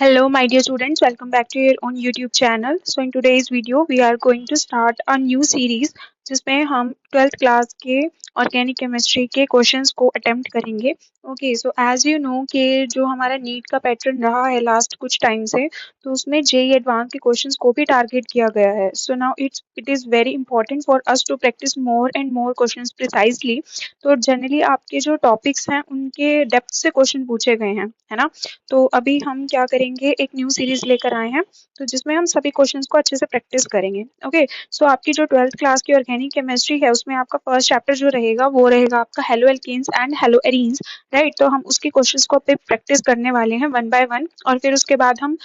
Hello, my dear students. Welcome back to your own YouTube channel. So, in today's video, we are going to start a new series जिसमें हम 12th class के organic chemistry के questions को attempt करेंगे. Okay, so as you know कि जो हमारा NEET का पैटर्न रहा है लास्ट कुछ टाइम से, तो उसमें जेई एडवांस के क्वेश्चंस को भी टारगेट किया गया है. So now it is very important for us to practise more and more questions precisely. तो जनरली आपके जो टॉपिक्स हैं उनके डेप्थ से क्वेश्चन पूछे गए हैं, है ना. तो अभी हम क्या करेंगे, एक न्यू सीरीज लेकर आए हैं तो जिसमें हम सभी क्वेश्चंस को अच्छे से प्रैक्टिस करेंगे. ओके, सो आपकी जो 12th क्लास की ऑर्गेनिक केमिस्ट्री है उसमें आपका फर्स्ट चैप्टर जो रहेगा वो रहेगा आपका haloalkanes and haloarenes, right. तो हम उसके क्वेश्चंस को प्रैक्टिस करने वाले हैं वन बाय वन, और फिर उसके बाद हम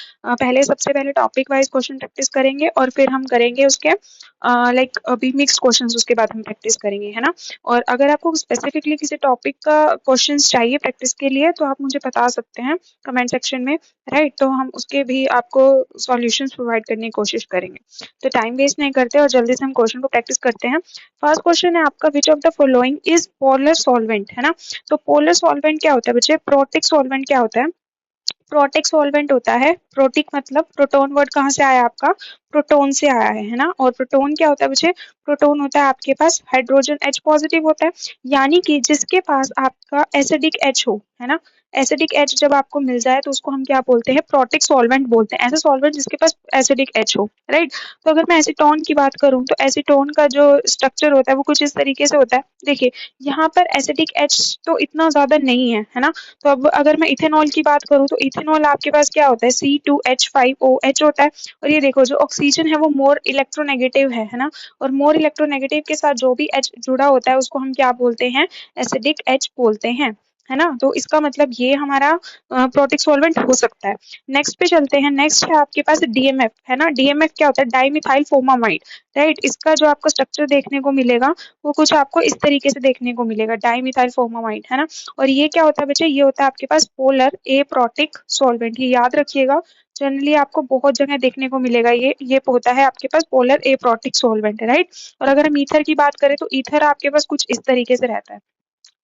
सबसे पहले टॉपिक वाइज क्वेश्चन प्रैक्टिस करेंगे और फिर हम करेंगे उसके लाइक अभी मिक्स क्वेश्चंस उसके बाद हम प्रैक्टिस करेंगे, है ना. और अगर आपको स्पेसिफिकली किसी टॉपिक का क्वेश्चंस चाहिए प्रैक्टिस के लिए तो आप मुझे बता सकते हैं कमेंट सेक्शन में, राइट. तो हम उसके भी आपको सॉल्यूशंस प्रोवाइड करने की कोशिश करेंगे. तो टाइम वेस्ट नहीं करते और जल्दी से हम क्वेश्चन को प्रैक्टिस करते हैं. फर्स्ट क्वेश्चन है आपका, विच of the following is polar solvent, है ना. तो पोलर सॉल्वेंट क्या होता है बच्चे, प्रोटिक सॉल्वेंट क्या होता है. प्रोटिक सॉल्वेंट होता है, प्रोटिक मतलब प्रोटोन वर्ड कहाँ से आया आपका, प्रोटोन से आया है ना. और प्रोटोन क्या होता है बच्चे, प्रोटोन होता है आपके पास हाइड्रोजन H पॉजिटिव होता है, यानी कि जिसके पास आपका एसिडिक H हो, है ना. एसिडिक H जब आपको मिल जाए तो उसको हम क्या बोलते हैं, प्रोटिक सॉल्वेंट बोलते हैं. ऐसा सॉल्वेंट जिसके पास एसिडिक H हो, राइट. तो अगर मैं एसीटोन की बात करूं तो एसीटोन का जो स्ट्रक्चर होता है वो कुछ इस तरीके से होता है. देखिए यहाँ पर एसिडिक H तो इतना ज्यादा नहीं है ना. तो अब अगर मैं इथेनॉल की बात करूं तो इथेनॉल आपके पास क्या होता है, C2H5OH होता है. और ये देखो जो ऑक्सीजन है वो मोर इलेक्ट्रोनेगेटिव है ना. और मोर इलेक्ट्रोनेगेटिव के साथ जो भी H जुड़ा होता है उसको हम क्या बोलते हैं, एसिडिक H बोलते हैं, है ना. तो इसका मतलब ये हमारा प्रोटिक सॉल्वेंट हो सकता है. नेक्स्ट पे चलते हैं. नेक्स्ट है आपके पास DMF, है ना. DMF क्या होता है, डाइमिथाइल फोर्मामाइड, राइट. इसका जो आपको स्ट्रक्चर देखने को मिलेगा वो कुछ आपको इस तरीके से देखने को मिलेगा, डाइमिथाइल फोर्मामाइड, है ना. और ये क्या होता है बच्चे, ये होता है आपके पास पोलर ए प्रोटिक सॉल्वेंट. ये याद रखिएगा, जनरली आपको बहुत जगह देखने को मिलेगा. ये होता है आपके पास polar aprotic solvent, right. और अगर हम ईथर की बात करें तो ईथर आपके पास कुछ इस तरीके से रहता है.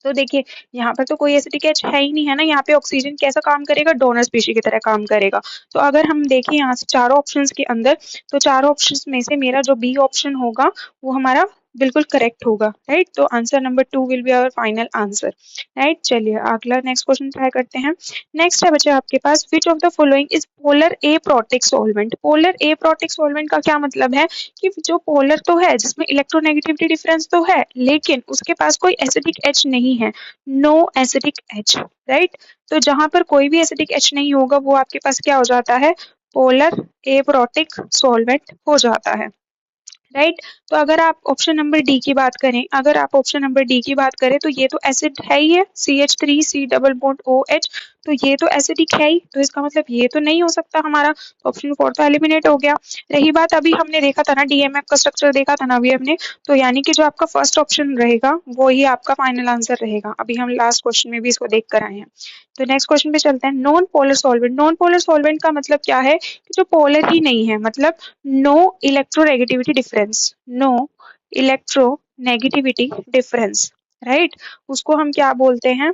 तो देखिए यहाँ पर तो कोई एसिडिक एच है ही नहीं, है ना. यहाँ पे ऑक्सीजन कैसा काम करेगा, डोनर स्पीशी की तरह काम करेगा. तो अगर हम देखें यहाँ से चारों ऑप्शंस के अंदर, तो चारों ऑप्शंस में से मेरा जो बी ऑप्शन होगा वो हमारा बिल्कुल करेक्ट होगा, राइट. तो answer number 2 will be our final answer, right. चलिए अगला नेक्स्ट क्वेश्चन ट्राई करते हैं. नेक्स्ट है बच्चे आपके पास, which of the following is polar aprotic solvent. Polar aprotic solvent का क्या मतलब है कि जो पोलर तो है, जिसमें इलेक्ट्रोनेगेटिविटी डिफरेंस तो है, लेकिन उसके पास कोई एसिडिक H नहीं है, नो एसिडिक H, राइट. तो जहां पर कोई भी एसिडिक H नहीं होगा वो आपके पास क्या हो जाता है, पोलर ए प्रोटिक सॉल्वेंट हो जाता है, राइट. तो अगर आप ऑप्शन नंबर डी की बात करें, अगर आप ऑप्शन नंबर डी की बात करें तो ये तो एसिड है ही है, CH3C डबल बॉन्ड OH. तो ये तो एसिडिक है ही, तो इसका मतलब ये तो नहीं हो सकता हमारा. ऑप्शन 4 तो एलिमिनेट हो गया. रही बात, अभी हमने देखा था ना DMF का स्ट्रक्चर देखा था ना अभी हमने, तो यानी कि जो आपका फर्स्ट ऑप्शन रहेगा वो ही आपका फाइनल आंसर रहेगा. अभी हम लास्ट क्वेश्चन में भी इसको देख कर आए हैं. तो नेक्स्ट क्वेश्चन पे चलते हैं. Non polar solvent. Non polar solvent का मतलब क्या है कि जो पोलर ही नहीं है, मतलब no electronegativity difference, no electronegativity difference, right. उसको हम क्या बोलते हैं,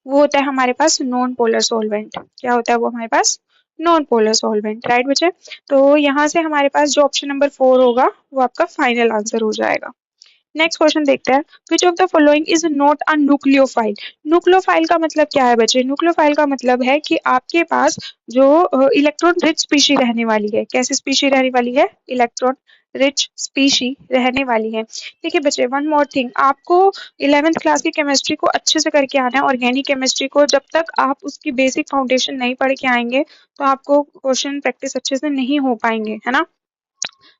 वो होता है हमारे पास नॉन पोलर सॉल्वेंट. क्या होता है वो हमारे पास, नॉन पोलर सॉल्वेंट, राइट बच्चे. तो यहाँ से हमारे पास जो ऑप्शन नंबर 4 होगा वो आपका फाइनल आंसर हो जाएगा. नेक्स्ट क्वेश्चन देखते हैं. विच of the following is not a nucleophile. Nucleophile का मतलब क्या है बच्चे, न्यूक्लियोफाइल का मतलब है कि आपके पास जो इलेक्ट्रॉन रिच स्पीशी रहने वाली है. कैसी स्पीशी रहने वाली है, इलेक्ट्रॉन रिच स्पीशी रहने वाली है. देखिए बच्चे, वन मोर थिंग, आपको 11th क्लास की केमिस्ट्री को अच्छे से करके आना है. ऑर्गेनिक केमिस्ट्री को जब तक आप उसकी बेसिक फाउंडेशन नहीं पढ़ के आएंगे तो आपको क्वेश्चन प्रैक्टिस अच्छे से नहीं हो पाएंगे, है ना.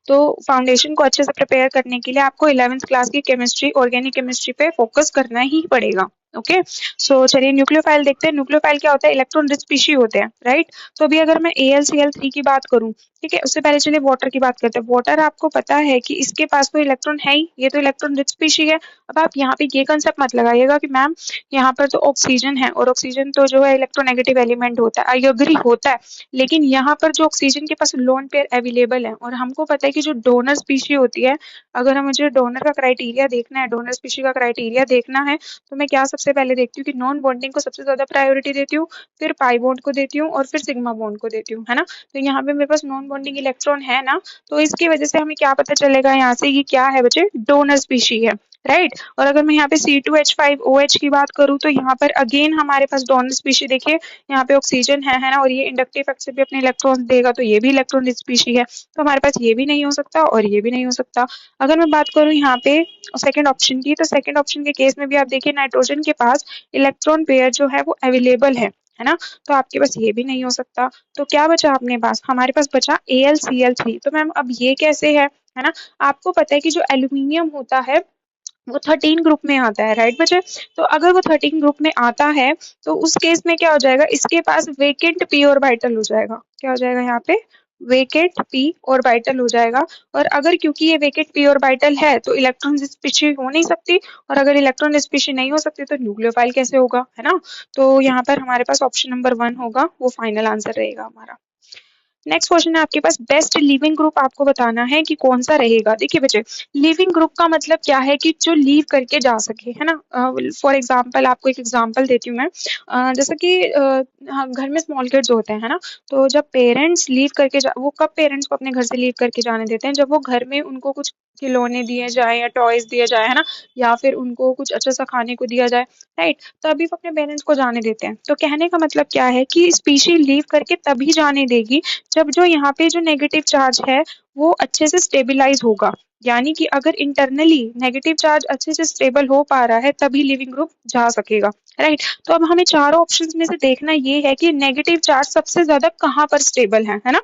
तो फाउंडेशन को अच्छे से प्रिपेयर करने के लिए आपको 11th क्लास की केमिस्ट्री, ऑर्गेनिक केमिस्ट्री पे फोकस करना ही पड़ेगा. ओके, सो चलिए न्यूक्लियोफाइल देखते हैं. न्यूक्लियोफाइल क्या होता है, इलेक्ट्रॉन रिच स्पीशी होते हैं, राइट. तो अभी अगर मैं AlCl3 की बात करूं, ठीक है, उससे पहले चलिए वाटर की बात करते हैं. वाटर आपको पता है कि इसके पास तो इलेक्ट्रॉन है ही, ये तो इलेक्ट्रॉन रिच स्पीशी है. अब आप यहाँ पे ये कंसेप्ट मत लगाइएगा कि मैम यहाँ पर तो ऑक्सीजन है और ऑक्सीजन तो जो है इलेक्ट्रोनेगेटिव एलिमेंट होता है. आई अग्री होता है, लेकिन यहाँ पर जो ऑक्सीजन के पास लोन पेयर अवेलेबल है, और हमको पता है कि जो डोनर स्पीशी होती है, अगर मुझे डोनर का क्राइटेरिया देखना है, डोनर स्पीशी का क्राइटेरिया देखना है, तो मैं क्या सबसे पहले देखती हूँ कि नॉन बॉन्डिंग को सबसे ज्यादा प्रायोरिटी देती हूँ, फिर पाई बॉन्ड को देती हूँ और फिर सिग्मा बॉन्ड को देती हूँ, है ना। तो यहाँ पे मेरे पास नॉन बॉन्डिंग इलेक्ट्रॉन है ना, तो इसकी वजह से हमें क्या पता चलेगा यहाँ से ये क्या है बच्चे, डोनर स्पीशी है, राइट। और अगर मैं यहाँ पे C2H5OH की बात करूँ तो यहाँ पर अगेन हमारे पास डोनर स्पीशी, देखिए यहाँ पे ऑक्सीजन है ना, और ये इंडक्टिव इफेक्ट से भी अपने इलेक्ट्रॉन देगा, तो ये भी इलेक्ट्रॉन स्पीशी है, तो हमारे पास ये भी नहीं हो सकता और ये भी नहीं हो सकता। अगर मैं बात करूँ यहाँ पे सेकंड ऑप्शन की, तो सेकंड ऑप्शन के केस में भी आप देखिए नाइट्रोजन के पास इलेक्ट्रॉन पेयर जो है वो अवेलेबल है ना, तो आपके पास ये भी नहीं हो सकता। तो क्या बचा अपने पास, हमारे पास बचा AlCl3। तो मैम अब ये कैसे है ना, आपको पता है कि जो एल्यूमिनियम होता है वो 13 ग्रुप में आता है, राइट बच्चे। तो अगर वो 13 ग्रुप में आता है तो उस केस में क्या हो जाएगा, इसके पास वेकेंट p ऑर्बिटल हो जाएगा, क्या हो जाएगा यहाँ पे, वेकेंट p ऑर्बिटल हो जाएगा। और अगर क्योंकि ये वेकेंट p ऑर्बिटल है तो इलेक्ट्रॉन स्पीशी हो नहीं सकती, और अगर इलेक्ट्रॉन स्पीशी नहीं हो सकती तो न्यूक्लियोफाइल कैसे होगा, है ना। तो यहाँ पर हमारे पास ऑप्शन नंबर 1 होगा, वो फाइनल आंसर रहेगा हमारा। नेक्स्ट क्वेश्चन है आपके पास, बेस्ट लिविंग ग्रुप आपको बताना है कि कौन सा रहेगा। देखिए बच्चे, लिविंग ग्रुप का मतलब क्या है कि जो लीव करके जा सके, है ना। फॉर एग्जांपल आपको एक एग्जांपल देती हूँ मैं, जैसे कि हाँ, घर में स्मॉल किड्स होते हैं, है ना। तो जब पेरेंट्स लीव करके वो कब पेरेंट्स को अपने घर से लीव करके जाने देते हैं, जब वो घर में उनको कुछ खिलौने दिए जाए या टॉयज दिए जाए, है ना, या फिर उनको कुछ अच्छा सा खाने को दिया जाए, राइट, तभी वो अपने पेरेंट्स को जाने देते हैं। तो कहने का मतलब क्या है कि स्पीशी लीव करके तभी जाने देगी जब जो यहाँ पे जो नेगेटिव चार्ज है वो अच्छे से स्टेबिलाईज होगा, यानी कि अगर इंटरनली नेगेटिव चार्ज अच्छे से स्टेबल हो पा रहा है तभी लिविंग ग्रुप जा सकेगा, राइट। तो अब हमें चारों ऑप्शंस में से देखना ये है कि नेगेटिव चार्ज सबसे ज्यादा कहाँ पर स्टेबल है ना।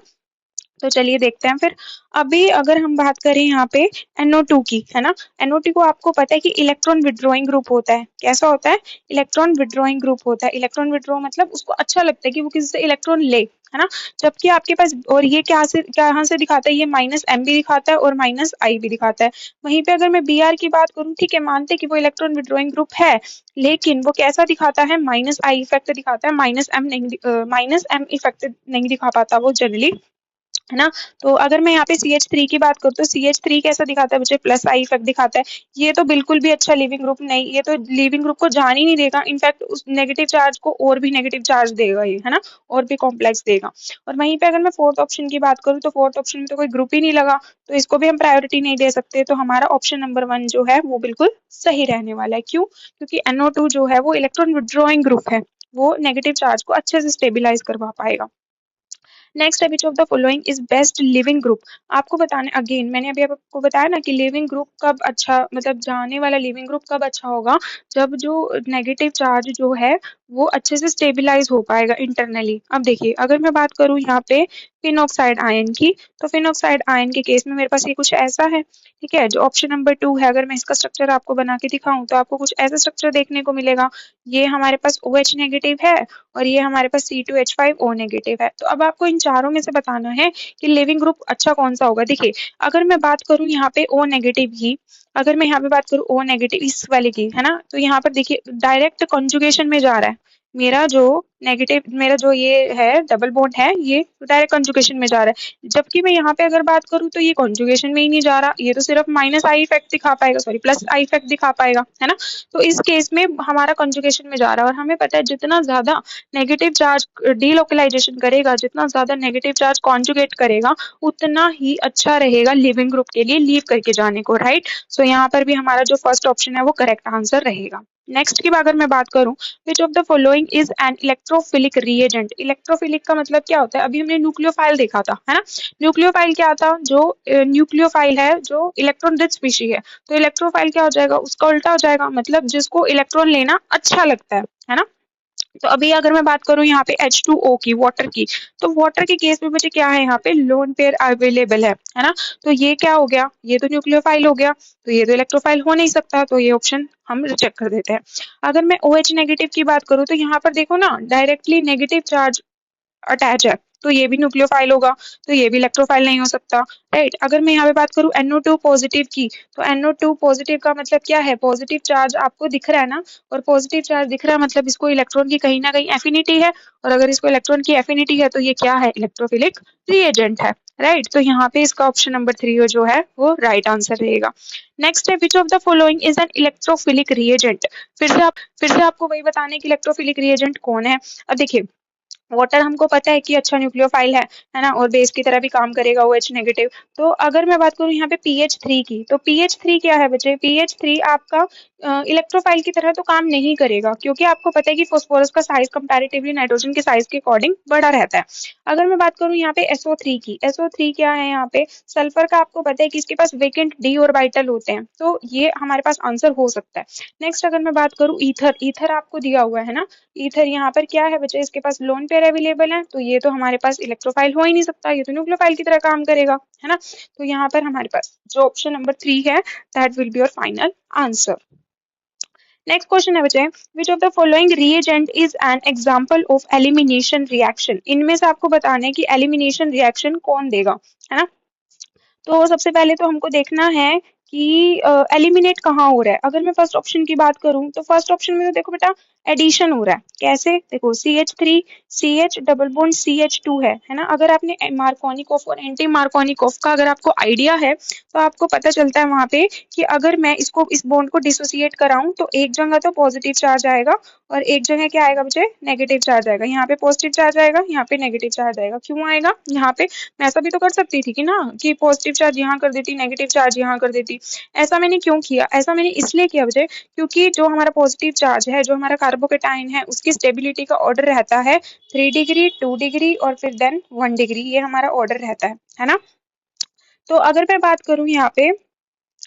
तो चलिए देखते हैं फिर। अभी अगर हम बात करें यहाँ पे NO2 की, है ना, NO2 को आपको पता है कि इलेक्ट्रॉन विड्रॉइंग ग्रुप होता है, कैसा होता है, इलेक्ट्रॉन विड्रॉइंग ग्रुप होता है। इलेक्ट्रॉन विड्रॉ मतलब उसको अच्छा लगता है कि वो किसी से इलेक्ट्रॉन ले, है ना। जबकि आपके पास, और ये कहाँ से दिखाता है, ये -M भी दिखाता है और -I भी दिखाता है। वहीं पे अगर मैं Br की बात करूँ, ठीक है, मानते हैं कि वो इलेक्ट्रॉन विड्रॉइंग ग्रुप है, लेकिन वो कैसा दिखाता है, -I इफेक्ट दिखाता है, -M इफेक्ट नहीं दिखा पाता वो जनरली, है ना। तो अगर मैं यहाँ पे CH3 की बात करूँ तो CH3 कैसा दिखाता है बच्चे, +I इफेक्ट दिखाता है। ये तो बिल्कुल भी अच्छा लिविंग ग्रुप नहीं, ये तो लिविंग ग्रुप को जान ही नहीं देगा, इनफैक्ट उस नेगेटिव चार्ज को और भी नेगेटिव चार्ज देगा ये, है ना, और भी कॉम्प्लेक्स देगा। और वहीं पे अगर मैं फोर्थ ऑप्शन की बात करूँ तो फोर्थ ऑप्शन में तो कोई ग्रुप ही नहीं लगा, तो इसको भी हम प्रायोरिटी नहीं दे सकते। तो हमारा ऑप्शन नंबर 1 जो है वो बिल्कुल सही रहने वाला है। क्यों, क्योंकि NO2 जो है वो इलेक्ट्रॉन विड्रॉइंग ग्रुप है, वो नेगेटिव चार्ज को अच्छे से स्टेबिलाईज करवा पाएगा। नेक्स्ट है, विच of the following is best leaving group. आपको बताना, अगेन मैंने अभी आपको बताया ना कि लिविंग ग्रुप कब अच्छा, मतलब जाने वाला लिविंग ग्रुप कब अच्छा होगा, जब जो नेगेटिव चार्ज जो है वो अच्छे से स्टेबिलाईज हो पाएगा इंटरनली। अब देखिए, अगर मैं बात करूँ यहाँ पे फिनॉक्साइड आयन की, तो फिनॉक्साइड आयन के केस में मेरे पास ये कुछ ऐसा है, ठीक है, जो ऑप्शन नंबर 2 है। अगर मैं इसका स्ट्रक्चर आपको बना के दिखाऊं तो आपको कुछ ऐसा स्ट्रक्चर देखने को मिलेगा। ये हमारे पास OH नेगेटिव है और ये हमारे पास C2H5O नेगेटिव है। तो अब आपको इन चारों में से बताना है कि लिविंग ग्रुप अच्छा कौन सा होगा। देखिए, अगर मैं बात करूं यहाँ पे O नेगेटिव की, अगर मैं यहाँ पे बात करूं O नेगेटिव इस वाले की, है ना, तो यहाँ पर देखिए डायरेक्ट कॉन्जुगेशन में जा रहा है। मेरा जो नेगेटिव, मेरा जो ये है डबल बॉन्ड है, ये डायरेक्ट कॉन्जुगेशन में जा रहा है। जबकि मैं यहाँ पे अगर बात करूँ तो ये कॉन्जुगेशन में ही नहीं जा रहा, ये तो सिर्फ -I इफेक्ट दिखा पाएगा, सॉरी +I इफेक्ट दिखा पाएगा, है ना। तो इस केस में हमारा कॉन्जुगेशन में जा रहा है, और हमें पता है जितना ज्यादा नेगेटिव चार्ज डीलोकलाइजेशन करेगा, जितना ज्यादा नेगेटिव चार्ज कॉन्जुगेट करेगा, उतना ही अच्छा रहेगा लिविंग ग्रुप के लिए लीव करके जाने को, राइट। सो यहाँ पर भी हमारा जो फर्स्ट ऑप्शन है वो करेक्ट आंसर रहेगा। नेक्स्ट की अगर मैं बात करूं, विच of the following is an electrophilic reagent. Electrophilic का मतलब क्या होता है, अभी हमने न्यूक्लियोफाइल देखा था, है ना। न्यूक्लियोफाइल क्या था, जो न्यूक्लियोफाइल है जो इलेक्ट्रॉन रिच स्पीशी है, तो इलेक्ट्रोफाइल क्या हो जाएगा, उसका उल्टा हो जाएगा, मतलब जिसको इलेक्ट्रॉन लेना अच्छा लगता है ना। तो अभी अगर मैं बात करूं यहाँ पे H2O की, वाटर की, तो वाटर के केस में मुझे क्या है, यहाँ पे लोन पेयर अवेलेबल है ना। तो ये क्या हो गया, ये तो न्यूक्लियोफाइल हो गया, तो ये तो इलेक्ट्रोफाइल हो नहीं सकता, तो ये ऑप्शन हम रिजेक्ट कर देते हैं। अगर मैं OH नेगेटिव की बात करूं तो यहाँ पर देखो ना, डायरेक्टली नेगेटिव चार्ज अटैच है, तो ये भी न्यूक्लियोफाइल होगा, तो ये भी इलेक्ट्रोफाइल नहीं हो सकता, राइट। अगर मैं यहाँ पे बात करूँ NO2 पॉजिटिव की, तो NO2 पॉजिटिव का मतलब क्या है, पॉजिटिव चार्ज आपको दिख रहा है ना, और पॉजिटिव चार्ज दिख रहा है मतलब इसको इलेक्ट्रॉन की कहीं ना कहीं एफिनिटी है, और अगर इसको इलेक्ट्रॉन की एफिनिटी है तो ये क्या है, इलेक्ट्रोफिलिक रिएजेंट है। राइट। तो यहाँ पे इसका ऑप्शन नंबर 3 जो है वो राइट आंसर रहेगा। नेक्स्ट है विच of the following is an electrophilic reagent. फिर से आपको वही बताना है कि इलेक्ट्रोफिलिक रिएजेंट कौन है। अब देखिए वाटर हमको पता है कि अच्छा न्यूक्लियोफाइल है ना, और बेस की तरह भी काम करेगा OH नेगेटिव। तो अगर मैं बात करूं यहाँ पे pH3 की, तो pH3 क्या है बच्चे, pH3 आपका इलेक्ट्रोफाइल की तरह तो काम नहीं करेगा, क्योंकि आपको पता है कि फास्फोरस का साइज कंपैरेटिवली नाइट्रोजन के साइज के अकॉर्डिंग बड़ा रहता है। अगर मैं बात करूं यहाँ पे SO3 की, SO3 क्या है यहाँ पे, सल्फर का आपको पता है कि इसके पास वेकेंट d ऑर्बिटल होते हैं, तो ये हमारे पास आंसर हो सकता है। नेक्स्ट अगर मैं बात करूं ईथर, ईथर आपको दिया हुआ है ना, ईथर यहाँ पर क्या है बच्चे, इसके पास लोन पेयर अवेलेबल है, तो ये तो हमारे पास इलेक्ट्रोफाइल हो ही नहीं सकता, ये तो न्यूक्लियोफाइल की तरह काम करेगा, है ना। तो यहाँ पर हमारे पास जो ऑप्शन नंबर 3 है that will be your final answer. Next question है बच्चे, विच of the following reagent is an example of elimination reaction. इनमें से आपको बताना है कि एलिमिनेशन रिएक्शन कौन देगा, है ना। तो सबसे पहले तो हमको देखना है कि एलिमिनेट कहाँ हो रहा है। अगर मैं फर्स्ट ऑप्शन की बात करूं तो फर्स्ट ऑप्शन में तो देखो बेटा एडिशन हो रहा है। कैसे, देखो CH3 CH double bond CH2 है ना। अगर आपने मार्कोनिकॉफ और एंटी मार्कोनिकॉफ का अगर आपको आइडिया है तो आपको पता चलता है वहां पे कि अगर मैं इसको इस बॉन्ड को डिसोसिएट कराऊं तो एक जगह तो पॉजिटिव चार्ज आएगा और एक जगह क्या आएगा बच्चे, नेगेटिव चार्ज आएगा। यहाँ पे पॉजिटिव चार्ज आएगा, यहाँ पे नेगेटिव चार्ज आएगा। क्यों आएगा यहाँ पे, मैं ऐसा भी तो कर सकती थी कि ना कि पॉजिटिव चार्ज यहाँ कर देती, नेगेटिव चार्ज यहाँ कर देती। ऐसा मैंने क्यों किया, ऐसा मैंने इसलिए किया बच्चे क्योंकि जो हमारा पॉजिटिव चार्ज है, जो हमारा कार्बोकेटाइन है, उसकी स्टेबिलिटी का ऑर्डर रहता है 3 डिग्री 2 डिग्री और फिर देन 1 डिग्री, ये हमारा ऑर्डर रहता है ना। तो अगर मैं बात करूं यहाँ पे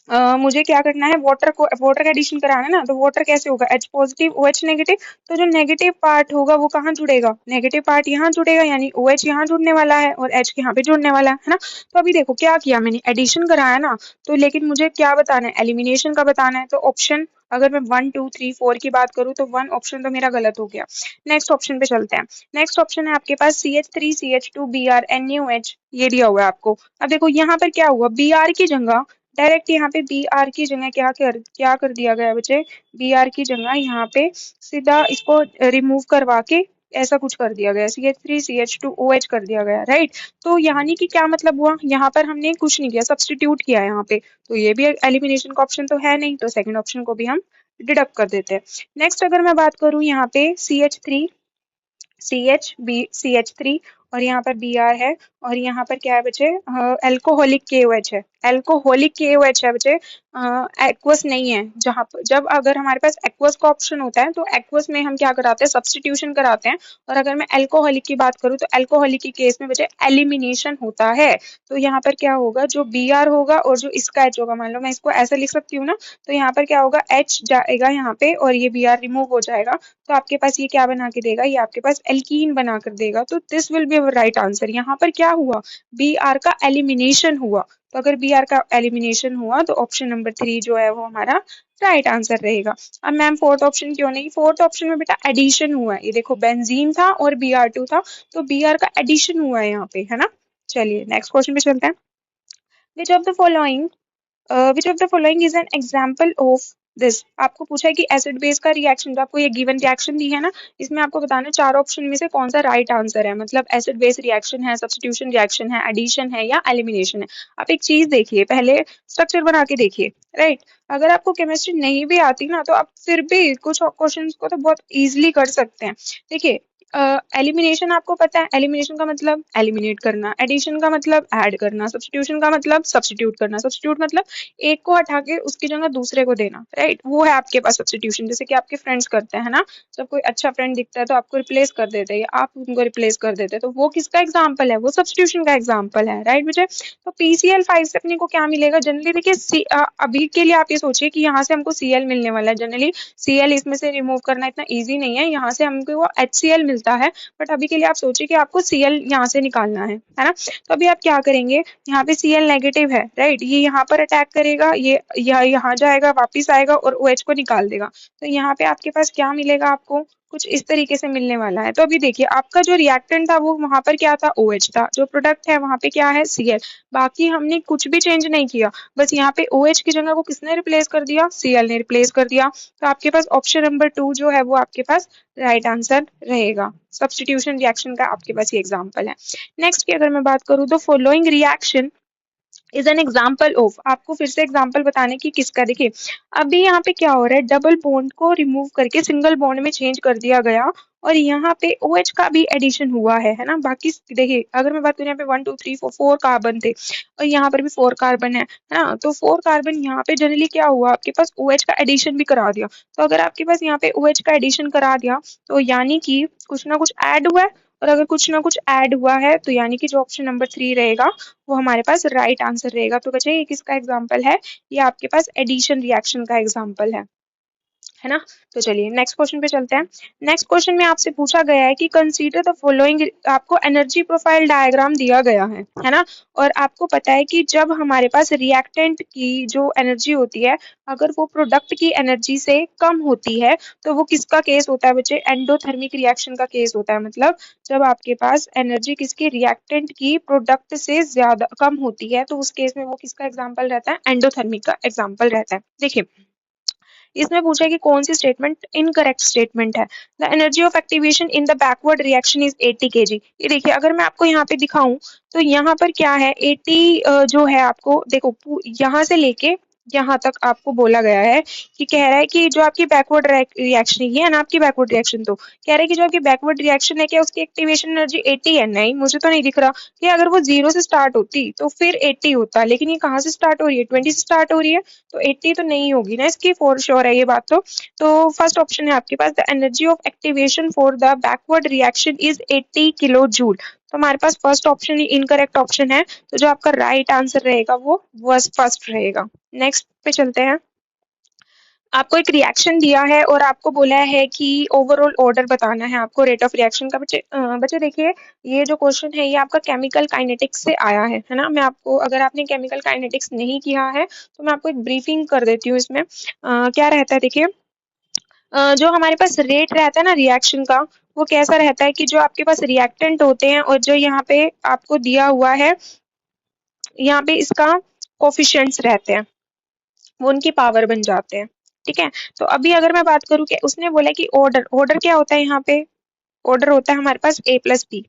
मुझे क्या करना है, वाटर का एडिशन कराना है ना, तो वाटर कैसे होगा, H पॉजिटिव OH नेगेटिव। तो जो नेगेटिव पार्ट होगा वो कहाँ जुड़ेगा, नेगेटिव पार्ट यहाँ जुड़ेगा, यानी OH यहाँ जुड़ने वाला है और H यहाँ पे जुड़ने वाला है ना। तो अभी देखो क्या किया मैंने, एडिशन कराया ना, तो लेकिन मुझे क्या बताना है, एलिमिनेशन का बताना है। तो ऑप्शन अगर मैं 1 2 3 4 की बात करूँ तो 1 ऑप्शन तो मेरा गलत हो गया। नेक्स्ट ऑप्शन पे चलते हैं। नेक्स्ट ऑप्शन है आपके पास CH3 CH2 Br NaOH, ये दिया हुआ है आपको। अब देखो यहाँ पर क्या हुआ, Br की जगह डायरेक्ट यहाँ पे Br की जगह क्या कर दिया गया बच्चे, Br की जगह यहाँ पे सीधा इसको रिमूव करवा के ऐसा कुछ कर दिया गया, CH3 CH2 OH कर दिया गया, राइट। तो यानी कि क्या मतलब हुआ, यहाँ पर हमने कुछ नहीं किया, सब्स्टिट्यूट किया यहाँ पे, तो ये भी एलिमिनेशन का ऑप्शन तो है नहीं, तो सेकंड ऑप्शन को भी हम डिडक्ट कर देते हैं। नेक्स्ट अगर मैं बात करूँ यहाँ पे CH3 CH3 और यहाँ पर Br है और यहाँ पर क्या है बच्चे, एल्कोहलिक KOH है, एल्कोहलिक KOH है बच्चे, एक्वस नहीं है। जहाँ पर जब अगर हमारे पास एक्वस का ऑप्शन होता है तो एक्वस में हम क्या कराते हैं, सब्स्टिट्यूशन कराते हैं। और अगर मैं एल्कोहलिक की बात करूँ तो एल्कोहलिक के केस में बच्चे एलिमिनेशन होता है। तो यहाँ पर क्या होगा, जो Br होगा और जो इसका H होगा, मान लो मैं इसको ऐसे लिख सकती हूँ ना, तो यहाँ पर क्या होगा, H जाएगा यहाँ पे और ये Br रिमूव हो जाएगा, तो आपके पास ये क्या बना के देगा, ये आपके पास एल्कीन बना कर देगा। तो this will be right answer. यहाँ पर क्या हुआ, Br का एलिमिनेशन हुआ। तो अगर Br का एलिमिनेशन हुआ तो ऑप्शन नंबर 3 जो है वो हमारा राइट आंसर रहेगा। अब मैम फोर्थ ऑप्शन क्यों नहीं, फोर्थ ऑप्शन में बेटा एडिशन हुआ है, ये देखो बेंजीन था और Br2 था, तो Br का एडिशन हुआ है यहाँ पे, है ना। चलिए नेक्स्ट क्वेश्चन पे चलते हैं। विच of the following which of the following is an example of this. आपको पूछा है कि एसिड बेस का रिएक्शन, जो आपको ये गिवन रिएक्शन दी है ना, इसमें आपको बताना है चार ऑप्शन में से कौन सा राइट आंसर है, मतलब एसिड बेस रिएक्शन है, सब्स्टिट्यूशन रिएक्शन है, एडिशन है या एलिमिनेशन है। आप एक चीज देखिए, पहले स्ट्रक्चर बना के देखिए, राइट। अगर आपको केमिस्ट्री नहीं भी आती ना तो आप फिर भी कुछ क्वेश्चंस को तो बहुत इजीली कर सकते हैं। देखिए एलिमिनेशन आपको पता है, एलिमिनेशन का मतलब एलिमिनेट करना, एडिशन का मतलब ऐड करना, सब्स्टिट्यूशन का मतलब सब्स्टिट्यूट करना, सब्स्टिट्यूट मतलब एक को हटा के उसकी जगह दूसरे को देना, राइट। वो है आपके पास सब्स्टिट्यूशन, जैसे कि आपके फ्रेंड्स करते हैं ना, जब कोई अच्छा फ्रेंड दिखता है तो आपको रिप्लेस कर देते हैं, आप उनको रिप्लेस कर देते हैं, तो वो किसका एग्जाम्पल है, वो सब्स्टिट्यूशन का एग्जाम्पल है, राइट मुझे। तो PCl5 से अपने को क्या मिलेगा, जनरली देखिए अभी के लिए आप ये सोचिए कि यहाँ से हमको Cl मिलने वाला है, जनरली Cl इसमें से रिमूव करना इतना ईजी नहीं है, यहाँ से हमको वो HCl मिलता है, बट अभी के लिए आप सोचिए कि आपको Cl यहाँ से निकालना है ना। तो अभी आप क्या करेंगे, यहाँ पे Cl नेगेटिव है, राइट, ये यहाँ पर अटैक करेगा, ये यहाँ जाएगा, वापिस आएगा और OH को निकाल देगा। तो यहाँ पे आपके पास क्या मिलेगा आपको, कुछ इस तरीके से मिलने वाला है। तो अभी देखिए आपका जो रिएक्टेंट था वो वहां पर क्या था, OH था, जो प्रोडक्ट है वहां पे क्या है, Cl। बाकी हमने कुछ भी चेंज नहीं किया, बस यहाँ पे OH की जगह को किसने रिप्लेस कर दिया, Cl ने रिप्लेस कर दिया। तो आपके पास ऑप्शन नंबर 2 जो है वो आपके पास राइट आंसर रहेगा। सब्स्टिट्यूशन रिएक्शन का आपके पास ये एग्जाम्पल है। नेक्स्ट की अगर मैं बात करूँ तो following reaction is an example of, आपको फिर से एग्जाम्पल बताने की किसका, देखिए अभी यहाँ पे क्या हो रहा है, डबल बॉन्ड को रिमूव करके सिंगल बॉन्ड में चेंज कर दिया गया और यहाँ पे OH का भी एडिशन हुआ है ना। बाकी देखिए अगर मैं बात करूँ यहाँ पे 1 2 3 4 4 कार्बन थे और यहाँ पर भी 4 कार्बन है ना। तो 4 कार्बन यहाँ पे जनरली क्या हुआ, आपके पास OH का एडिशन भी करा दिया। तो अगर आपके पास यहाँ पे OH का एडिशन करा दिया तो यानी कि कुछ ना कुछ ऐड हुआ है, और अगर कुछ ना कुछ ऐड हुआ है तो यानी कि जो ऑप्शन नंबर 3 रहेगा वो हमारे पास राइट आंसर रहेगा। तो बच्चे ये किसका एग्जाम्पल है, ये आपके पास एडिशन रिएक्शन का एग्जाम्पल है ना। तो चलिए नेक्स्ट क्वेश्चन पे चलते हैं। नेक्स्ट क्वेश्चन में आपसे पूछा गया है कि कंसीडर द फॉलोइंग, आपको एनर्जी प्रोफाइल डायग्राम दिया गया है ना। और आपको पता है कि जब हमारे पास रिएक्टेंट की जो एनर्जी होती है अगर वो प्रोडक्ट की एनर्जी से कम होती है तो वो किसका केस होता है बच्चे, एंडोथर्मिक रिएक्शन का केस होता है। मतलब जब आपके पास एनर्जी किसकी, रिएक्टेंट की प्रोडक्ट से ज्यादा कम होती है तो उस केस में वो किसका एग्जाम्पल रहता है, एंडोथर्मिक का एग्जाम्पल रहता है। देखिए इसमें पूछा है कि कौन सी स्टेटमेंट इनकरेक्ट स्टेटमेंट है। The energy of activation in the backward reaction is 80 kg। ये देखिए अगर मैं आपको यहाँ पे दिखाऊं तो यहाँ पर क्या है 80 जो है आपको देखो यहाँ से लेके यहाँ तक आपको बोला गया है कि कह रहा है कि जो आपकी बैकवर्ड रिएक्शन है, ये है ना आपकी बैकवर्ड रिएक्शन, तो कह रहा है कि जो आपकी बैकवर्ड रिएक्शन है क्या उसकी एक्टिवेशन एनर्जी 80 है, नहीं मुझे तो नहीं दिख रहा कि अगर वो 0 से स्टार्ट होती तो फिर 80 होता, लेकिन ये कहाँ से स्टार्ट हो रही है, 20 से स्टार्ट हो रही है तो 80 तो नहीं होगी ना इसकी, फॉर श्योर है ये बात। तो फर्स्ट ऑप्शन है आपके पास the energy of activation for the backward reaction is 80 kilo joule. तो हमारे पास फर्स्ट ऑप्शन इनकरेक्ट ऑप्शन है, तो जो आपका राइट आंसर रहेगा वो फर्स्ट रहेगा। नेक्स्ट पे चलते हैं। आपको एक रिएक्शन दिया है और आपको बोला है कि ओवरऑल ऑर्डर बताना है आपको रेट ऑफ रिएक्शन का। बच्चे बच्चे देखिए ये जो क्वेश्चन है ये आपका केमिकल काइनेटिक्स से आया है ना। मैं आपको, अगर आपने केमिकल काइनेटिक्स नहीं किया है तो मैं आपको एक ब्रीफिंग कर देती हूँ इसमें। क्या रहता है देखिए, जो हमारे पास रेट रहता है ना रिएक्शन का, वो कैसा रहता है कि जो आपके पास रिएक्टेंट होते हैं और जो यहाँ पे आपको दिया हुआ है यहाँ पे इसका कोफिशिएंट्स रहते हैं वो उनकी पावर बन जाते हैं। ठीक है, तो अभी अगर मैं बात करूँ कि उसने बोला कि ऑर्डर, ऑर्डर क्या होता है यहाँ पे, ऑर्डर होता है हमारे पास A+B,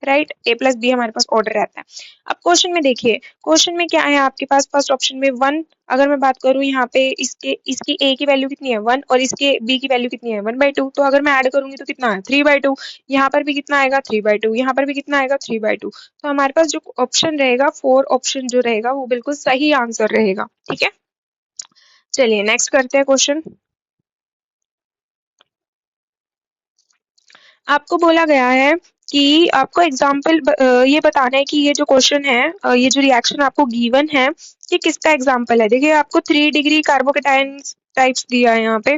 राइट, A+B हमारे पास ऑर्डर रहता है। अब क्वेश्चन में देखिए, क्वेश्चन में क्या है आपके पास, फर्स्ट ऑप्शन में 1, अगर मैं बात करूँ यहाँ पे इसकी A की वैल्यू कितनी है 1 और इसके B की वैल्यू कितनी है 1/2, तो अगर मैं ऐड करूंगी तो कितना है 3/2, यहाँ पर भी कितना आएगा 3/2, यहाँ पर भी कितना आएगा 3/2। तो हमारे पास जो ऑप्शन रहेगा 4 ऑप्शन जो रहेगा वो बिल्कुल सही आंसर रहेगा। ठीक है, चलिए नेक्स्ट करते हैं क्वेश्चन। आपको बोला गया है कि आपको एग्जाम्पल ये बताना है कि ये जो क्वेश्चन है ये जो रिएक्शन आपको गिवन है ये किसका एग्जाम्पल है। देखिए आपको 3 डिग्री कार्बोकेटाइन टाइप्स दिया है यहाँ पे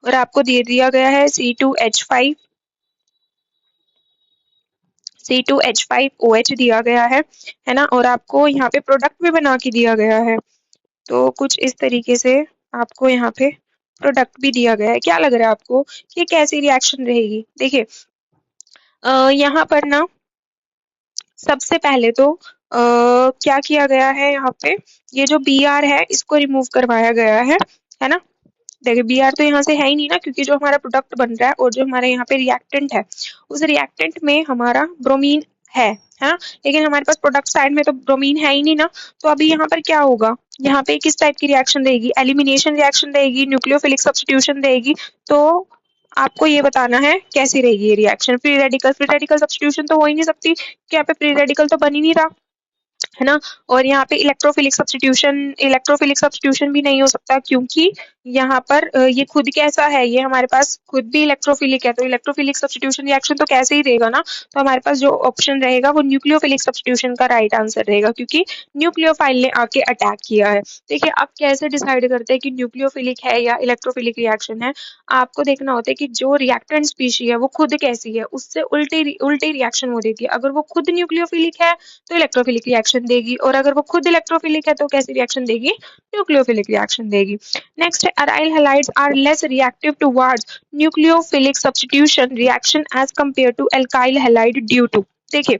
और आपको दे दिया गया है C2H5OH दिया गया है ना। और आपको यहाँ पे प्रोडक्ट भी बना के दिया गया है, तो कुछ इस तरीके से आपको यहाँ पे प्रोडक्ट भी दिया गया है। क्या लग रहा है आपको कि कैसी रिएक्शन रहेगी। देखिए यहाँ पर ना सबसे पहले तो क्या किया गया है, यहाँ पे ये जो Br है इसको रिमूव करवाया गया है ना। देखिए Br तो यहाँ से है ही नहीं ना, क्योंकि जो हमारा प्रोडक्ट बन रहा है और जो हमारे यहाँ पे रिएक्टेंट है उस रिएक्टेंट में हमारा ब्रोमीन है ना, लेकिन हमारे पास प्रोडक्ट साइड में तो ब्रोमीन है ही नहीं ना। तो अभी यहाँ पर क्या होगा, यहाँ पे किस टाइप की रिएक्शन रहेगी, एलिमिनेशन रिएक्शन रहेगी, न्यूक्लियोफिलिक सब्स्टिट्यूशन रहेगी। तो आपको ये बताना है कैसी रहेगी ये रिएक्शन। फ्री रेडिकल सब्स्टिट्यूशन तो हो ही नहीं सकती, कि यहाँ पे फ्री रेडिकल तो बन ही नहीं रहा है ना। और यहाँ पे इलेक्ट्रोफिलिक सब्स्टिट्यूशन भी नहीं हो सकता, क्योंकि यहाँ पर ये खुद कैसा है, ये हमारे पास खुद भी इलेक्ट्रोफिलिक है, तो इलेक्ट्रोफिलिक सब्स्टिट्यूशन रिएक्शन तो कैसे ही रहेगा ना। तो हमारे पास जो ऑप्शन रहेगा वो न्यूक्लियोफिलिक सब्स्टिट्यूशन का राइट आंसर रहेगा, क्योंकि न्यूक्लियोफाइल ने आके अटैक किया है। देखिए आप कैसे डिसाइड करते हैं कि न्यूक्लियोफिलिक है या इलेक्ट्रोफिलिक रिएक्शन है, आपको देखना होता है कि जो रिएक्टेंट स्पीशी है वो खुद कैसी है, उससे उल्टी रिएक्शन वो देती है। अगर वो खुद न्यूक्लियोफिलिक है तो इलेक्ट्रोफिलिक रिएक्शन रिएक्शन देगी, और अगर वो खुद इलेक्ट्रोफिलिक है तो कैसी रिएक्शन देगी, न्यूक्लियोफिलिक रिएक्शन देगी। नेक्स्ट है aryl halides are less reactive towards nucleophilic substitution reaction as compare to alkyl halide due to. देखिए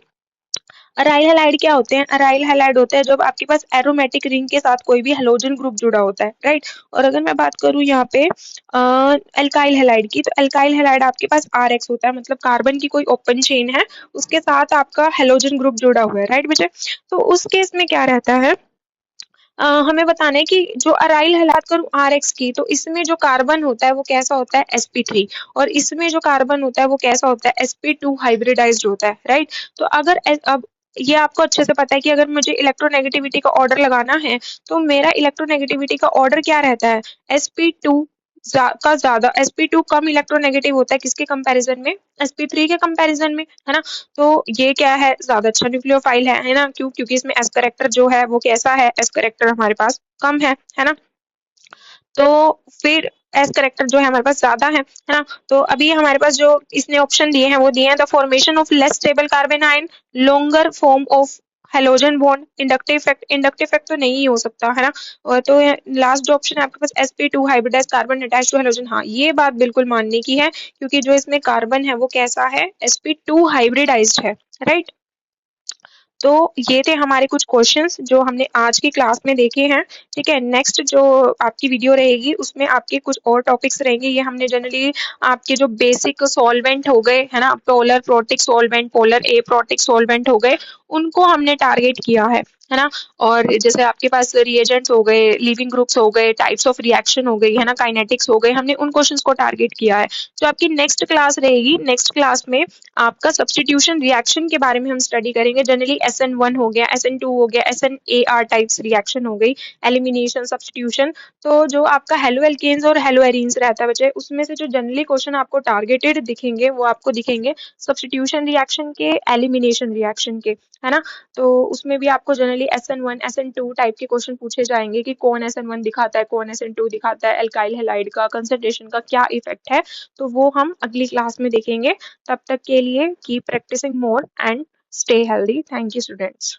अराइल हैलाइड क्या होते हैं, अराइल हैलाइड होते हैं जब आपके पास एरोमेटिक रिंग के साथ कोई भी हेलोजन ग्रुप जुड़ा होता है, राइट। और अगर मैं बात करूं यहाँ पे एल्काइल हैलाइड की, तो एल्काइल हैलाइड आपके पास RX होता है, मतलब कार्बन की कोई ओपन चेन है, उसके साथ आपका हेलोजन ग्रुप जुड़ा हुआ है, राइट बच्चे। तो उस केस में क्या रहता है, हमें बताना है कि जो अराइल हैलाइड करूं RX की, तो इसमें जो कार्बन होता है वो कैसा होता है sp3, और इसमें जो कार्बन होता है वो कैसा होता है sp2 हाइब्रिडाइज्ड होता है, राइट। तो अगर अब ये आपको अच्छे से पता है कि अगर मुझे इलेक्ट्रोनेगेटिविटी का ऑर्डर लगाना है, तो मेरा इलेक्ट्रोनेगेटिविटी का ऑर्डर क्या रहता है, sp2 का ज्यादा, sp2 कम इलेक्ट्रोनेगेटिव होता है किसके कंपैरिजन में, sp3 के कंपैरिजन में, है ना। तो ये क्या है, ज्यादा अच्छा न्यूक्लियोफाइल है ना, क्यों, क्योंकि इसमें एस करेक्टर जो है वो कैसा है, एस करेक्टर हमारे पास कम है ना। तो फिर एस करेक्टर जो है हमारे पास ज्यादा है ना। तो अभी हमारे पास जो इसने ऑप्शन दिए हैं वो दिए हैं the formation of less stable carbon ion, longer form of halogen bond, inductive effect तो नहीं हो सकता, है ना। और तो लास्ट जो ऑप्शन है आपके पास sp2 hybridised carbon attached to halogen, हाँ ये बात बिल्कुल मानने की है, क्योंकि जो इसमें कार्बन है वो कैसा है, sp2 हाइब्रिडाइज्ड है, राइट। तो ये थे हमारे कुछ क्वेश्चंस जो हमने आज की क्लास में देखे हैं, ठीक है। नेक्स्ट जो आपकी वीडियो रहेगी उसमें आपके कुछ और टॉपिक्स रहेंगे। ये हमने जनरली आपके जो बेसिक सॉल्वेंट हो गए, है ना, polar protic solvent, polar aprotic solvent हो गए, उनको हमने टारगेट किया है ना। और जैसे आपके पास रिएजेंट्स हो गए, लिविंग ग्रुप्स हो गए, टाइप्स ऑफ रिएक्शन हो गई, है ना, काइनेटिक्स हो गए, हमने उन क्वेश्चंस को टारगेट किया है। जो आपकी नेक्स्ट क्लास रहेगी, नेक्स्ट क्लास में आपका सब्स्टिट्यूशन रिएक्शन के बारे में हम स्टडी करेंगे। जनरली SN1 हो गया, SN2 हो गया, SNAR टाइप्स रिएक्शन हो गई, एलिमिनेशन, सब्स्टिट्यूशन। तो जो आपका हेलो एल्केन्स और हेलो एरीन्स रहता है बच्चे, उसमें से जो जनरली क्वेश्चन आपको टारगेटेड दिखेंगे वो आपको दिखेंगे सब्स्टिट्यूशन रिएक्शन के, एलिमिनेशन रिएक्शन के, है ना। तो उसमें भी आपको जनरली SN1 SN2 टाइप के क्वेश्चन पूछे जाएंगे कि कौन SN1 दिखाता है, कौन SN2 दिखाता है, एल्काइल हैलाइड का कंसंट्रेशन का क्या इफेक्ट है। तो वो हम अगली क्लास में देखेंगे। तब तक के लिए keep practising more and stay healthy. Thank you students.